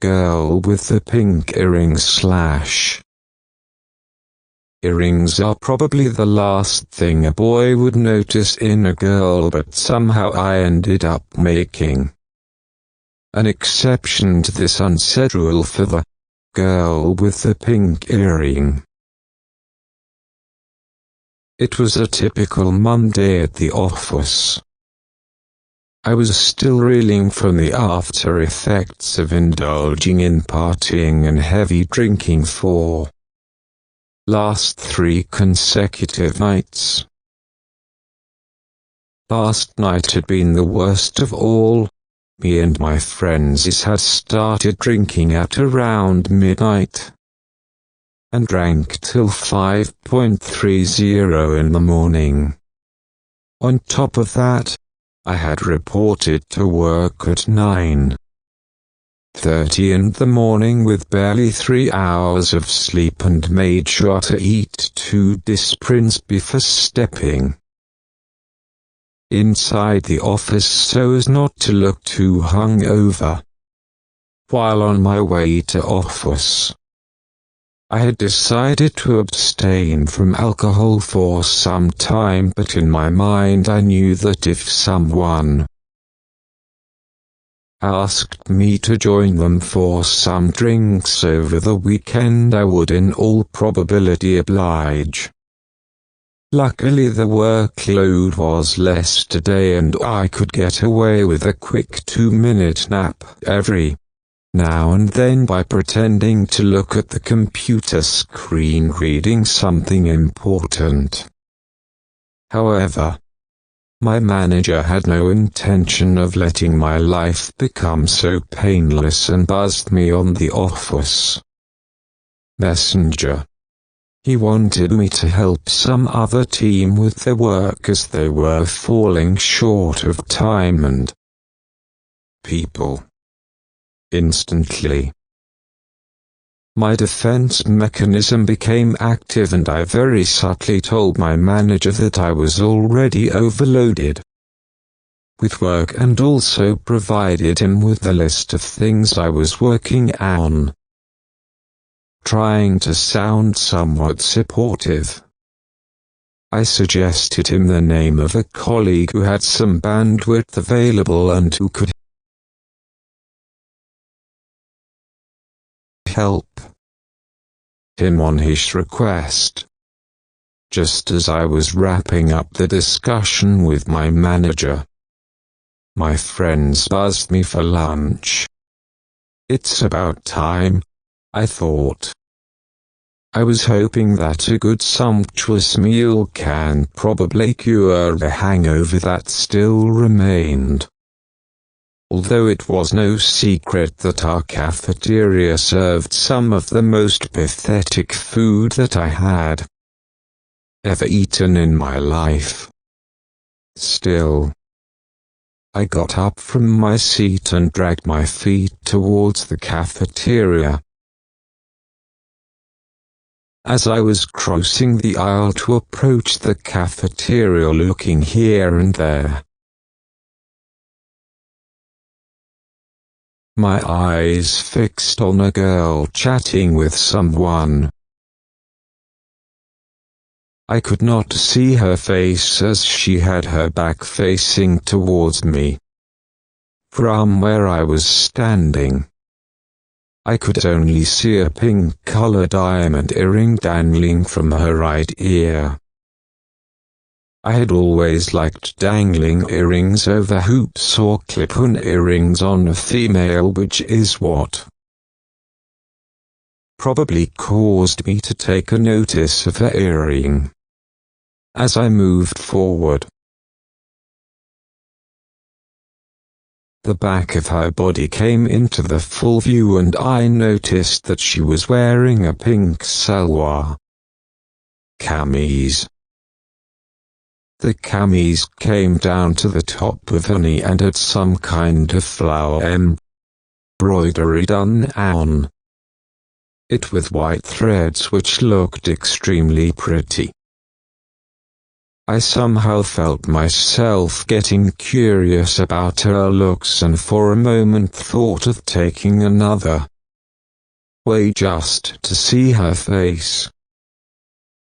Girl with the pink earrings / Earrings are probably the last thing a boy would notice in a girl, but somehow I ended up making an exception to this unsaid rule for the girl with the pink earring. It was a typical Monday at the office. I was still reeling from the after effects of indulging in partying and heavy drinking for last 3 consecutive nights. Last night had been the worst of all. Me and my friends had started drinking at around midnight and drank till 5:30 in the morning. On top of that, I had reported to work at 9:30 in the morning with barely 3 hours of sleep and made sure to eat 2 disprints before stepping inside the office so as not to look too hungover. While on my way to office, I had decided to abstain from alcohol for some time, but in my mind I knew that if someone asked me to join them for some drinks over the weekend, I would in all probability oblige. Luckily the workload was less today and I could get away with a quick 2-minute nap every now and then by pretending to look at the computer screen reading something important. However, my manager had no intention of letting my life become so painless and buzzed me on the office messenger. He wanted me to help some other team with their work as they were falling short of time and people. Instantly, my defense mechanism became active and I very subtly told my manager that I was already overloaded with work and also provided him with the list of things I was working on. Trying to sound somewhat supportive, I suggested him the name of a colleague who had some bandwidth available and who could help him on his request. Just as I was wrapping up the discussion with my manager, my friends buzzed me for lunch. It's about time, I thought. I was hoping that a good sumptuous meal can probably cure the hangover that still remained. Although it was no secret that our cafeteria served some of the most pathetic food that I had ever eaten in my life. Still, I got up from my seat and dragged my feet towards the cafeteria. As I was crossing the aisle to approach the cafeteria, looking here and there, my eyes fixed on a girl chatting with someone. I could not see her face as she had her back facing towards me. From where I was standing, I could only see a pink-colored diamond earring dangling from her right ear. I had always liked dangling earrings over hoops or clip-on earrings on a female, which is what probably caused me to take a notice of her earring. As I moved forward, the back of her body came into the full view and I noticed that she was wearing a pink salwar kameez. The kameez came down to the top of her knee and had some kind of flower embroidery done on it with white threads which looked extremely pretty. I somehow felt myself getting curious about her looks and for a moment thought of taking another way just to see her face.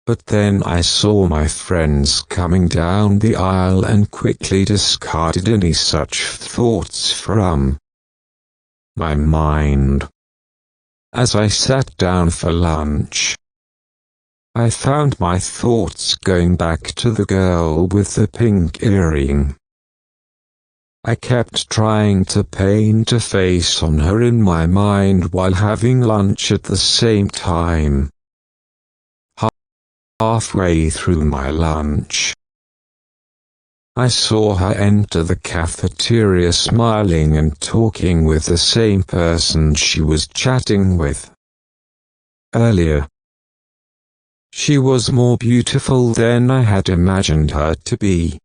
But then I saw my friends coming down the aisle and quickly discarded any such thoughts from my mind. As I sat down for lunch, I found my thoughts going back to the girl with the pink earring. I kept trying to paint a face on her in my mind while having lunch at the same time. Halfway through my lunch, I saw her enter the cafeteria smiling and talking with the same person she was chatting with earlier. She was more beautiful than I had imagined her to be.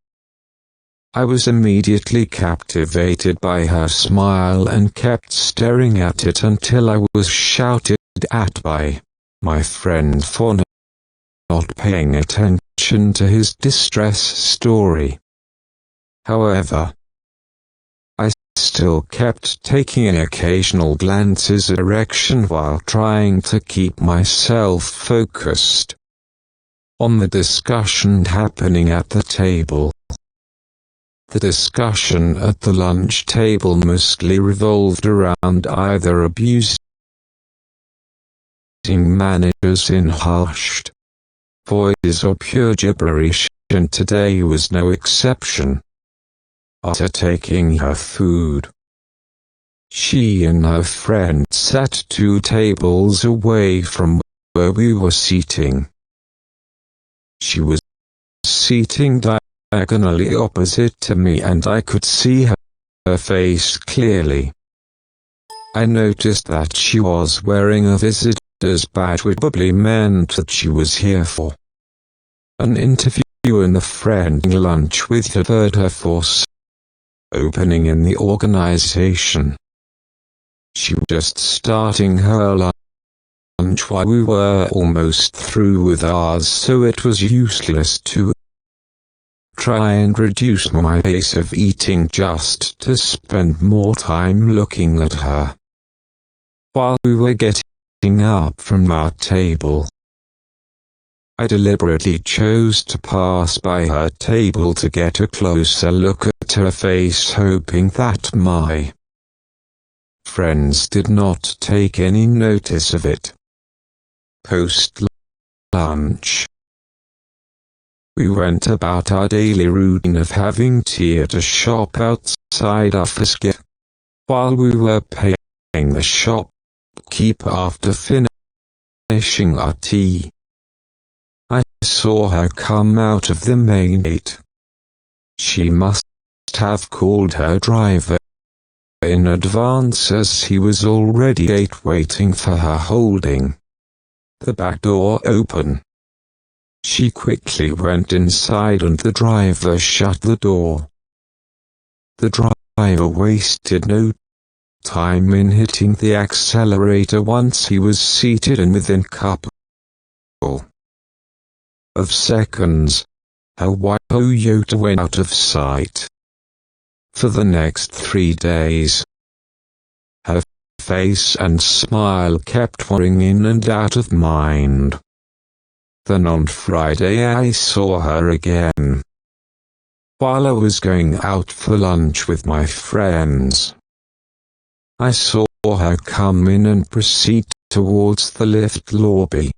I was immediately captivated by her smile and kept staring at it until I was shouted at by my friend for not paying attention to his distress story. However, I still kept taking occasional glances at her direction while trying to keep myself focused on the discussion happening at the table. The discussion at the lunch table mostly revolved around either abusing managers in hushed voices or pure gibberish, and today was no exception. After taking her food, she and her friend sat 2 tables away from where we were sitting. She was sitting diagonally opposite to me and I could see her face clearly. I noticed that she was wearing a visitor's badge, which probably meant that she was here for an interview, and a friend lunch with referred her for opening in the organization. She was just starting her lunch while we were almost through with ours, so it was useless to try and reduce my pace of eating just to spend more time looking at her. While we were getting up from our table, I deliberately chose to pass by her table to get a closer look at her face, hoping that my friends did not take any notice of it. Post-lunch, we went about our daily routine of having tea at a shop outside our office. While we were paying the shopkeeper after finishing our tea, I saw her come out of the main gate. She must have called her driver in advance, as he was already waiting for her, holding the back door open. She quickly went inside and the driver shut the door. The driver wasted no time in hitting the accelerator once he was seated, and within a couple of seconds, her white Toyota went out of sight. For the next 3 days, her face and smile kept wandering in and out of mind. Then on Friday I saw her again, while I was going out for lunch with my friends. I saw her come in and proceed towards the lift lobby.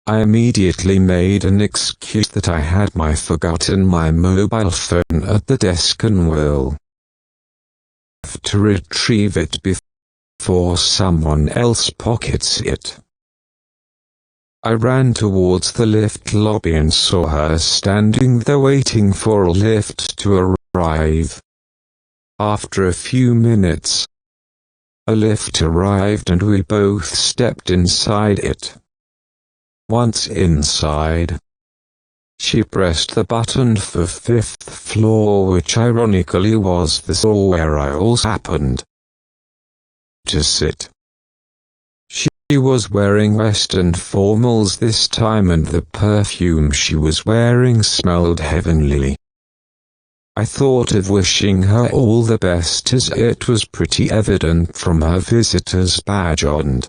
I immediately made an excuse that I had forgotten my mobile phone at the desk and will have to retrieve it before someone else pockets it. I ran towards the lift lobby and saw her standing there waiting for a lift to arrive. After a few minutes, a lift arrived and we both stepped inside it. Once inside, she pressed the button for 5th floor, which ironically was the floor where I also happened to sit. She was wearing Western formals this time, and the perfume she was wearing smelled heavenly. I thought of wishing her all the best, as it was pretty evident from her visitor's badge and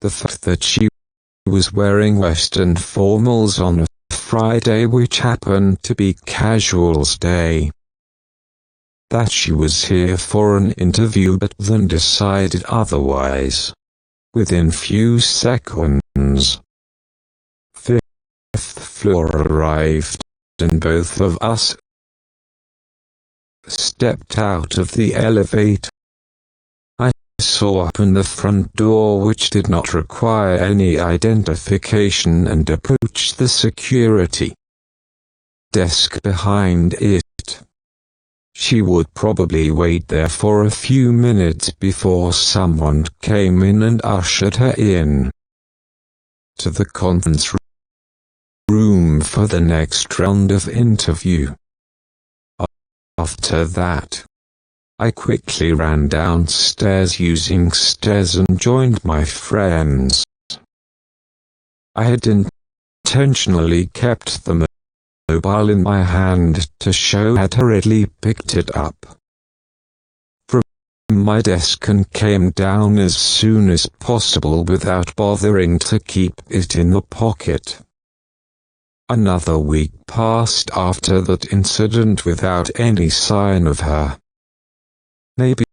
The fact that she was wearing Western formals on a Friday which happened to be Casuals Day. That she was here for an interview but then decided otherwise. Within few seconds, fifth floor arrived, and both of us stepped out of the elevator. I saw open the front door, which did not require any identification, and approached the security desk behind it. She would probably wait there for a few minutes before someone came in and ushered her in to the conference room for the next round of interview. After that, I quickly ran downstairs using stairs and joined my friends. I had intentionally kept the mobile in my hand to show I had hurriedly picked it up from my desk and came down as soon as possible without bothering to keep it in the pocket. Another week passed after that incident without any sign of her. Maybe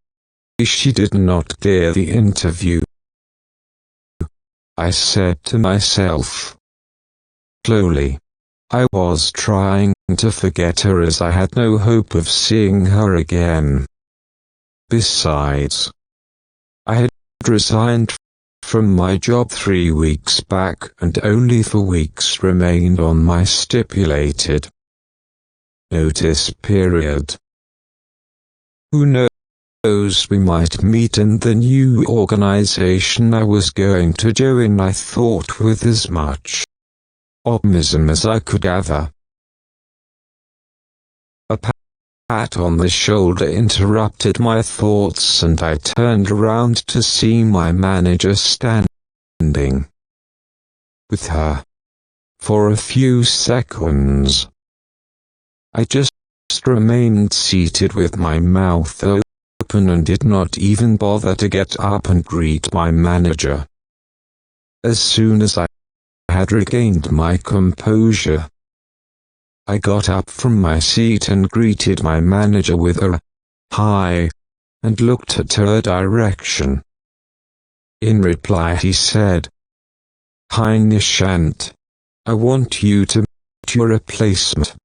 she did not clear the interview, I said to myself. Slowly, I was trying to forget her as I had no hope of seeing her again. Besides, I had resigned from my job 3 weeks back and only for weeks remained on my stipulated notice period. Who knows, we might meet in the new organization I was going to join, I thought with as much optimism as I could gather. A pat on the shoulder interrupted my thoughts, and I turned around to see my manager standing with her. For a few seconds, I just remained seated with my mouth open and did not even bother to get up and greet my manager. As soon as I had regained my composure, I got up from my seat and greeted my manager with a "Hi," and looked at her direction. In reply he said, "Hi Nishant, I want you to meet your replacement."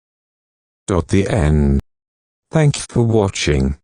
The end. Thank you for watching.